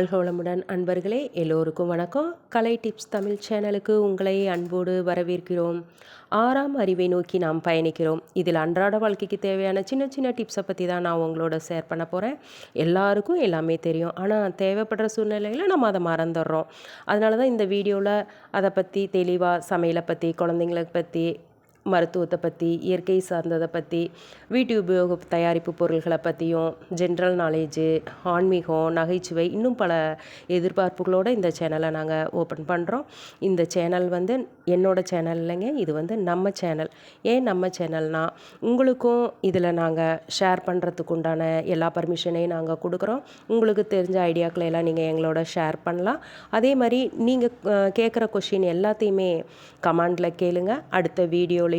வாழ்க வளமுடன் அன்பர்களே, எல்லோருக்கும் வணக்கம். கலை டிப்ஸ் தமிழ் சேனலுக்கு உங்களை அன்போடு வரவேற்கிறோம். 6ஆம் அறிவை நோக்கி நாம் பயணிக்கிறோம். இதில் அன்றாட வாழ்க்கைக்கு தேவையான சின்ன சின்ன டிப்ஸை பற்றி தான் நான் உங்களோட ஷேர் பண்ண போகிறேன். எல்லாருக்கும் எல்லாமே தெரியும், ஆனால் தேவைப்படுற சூழ்நிலையில் நம்ம அதை மறந்துடுறோம். அதனால தான் இந்த வீடியோவில் அதை பற்றி தெளிவாக சமையலை பற்றி, குழந்தைங்களை பற்றி, மருத்துவத்தை பற்றி, இயற்கை சார்ந்ததை பற்றி, வீட்டு உபயோக தயாரிப்பு பொருள்களை பற்றியும், ஜென்ரல் நாலேஜு, ஆன்மீகம், நகைச்சுவை, இன்னும் பல எதிர்பார்ப்புகளோடு இந்த சேனலை நாங்கள் ஓப்பன் பண்ணுறோம். இந்த சேனல் என்னோடய சேனல் இல்லைங்க, இது நம்ம சேனல். ஏன் நம்ம சேனல்னால், உங்களுக்கும் இதில் நாங்கள் ஷேர் பண்ணுறதுக்கு உண்டான எல்லா பர்மிஷனையும் நாங்கள் கொடுக்குறோம். உங்களுக்கு தெரிஞ்ச ஐடியாக்களை எல்லாம் நீங்கள் எங்களோட ஷேர் பண்ணலாம். அதே மாதிரி நீங்கள் கேட்குற கொஷின் எல்லாத்தையுமே கமெண்டில் கேளுங்க. அடுத்த வீடியோலையோ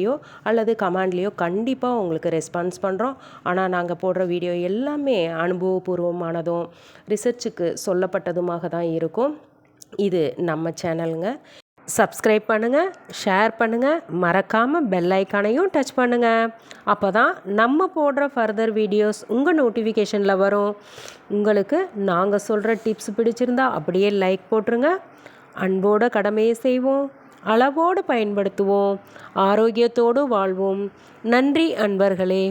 அல்லது கமெண்ட்லேயோ கண்டிப்பாக உங்களுக்கு ரெஸ்பான்ஸ் பண்ணுறோம். ஆனால் நாங்கள் போடுற வீடியோ எல்லாமே அனுபவபூர்வமானதும் ரிசர்ச்சுக்கு சொல்லப்பட்டதுமாக தான் இருக்கும். இது நம்ம சேனலுங்க. சப்ஸ்கிரைப் பண்ணுங்கள், ஷேர் பண்ணுங்கள், மறக்காமல் பெல் ஐக்கானையும் டச் பண்ணுங்கள். அப்போ தான் நம்ம போடுற ஃபர்தர் வீடியோஸ் உங்கள் நோட்டிஃபிகேஷனில் வரும். உங்களுக்கு நாங்கள் சொல்கிற டிப்ஸ் பிடிச்சிருந்தா அப்படியே லைக் போட்டுருங்க. அன்போட கடமையை செய்வோம், அளவோடு பயன்படுத்துவோம், ஆரோக்கியத்தோடு வாழ்வோம். நன்றி அன்பர்களே.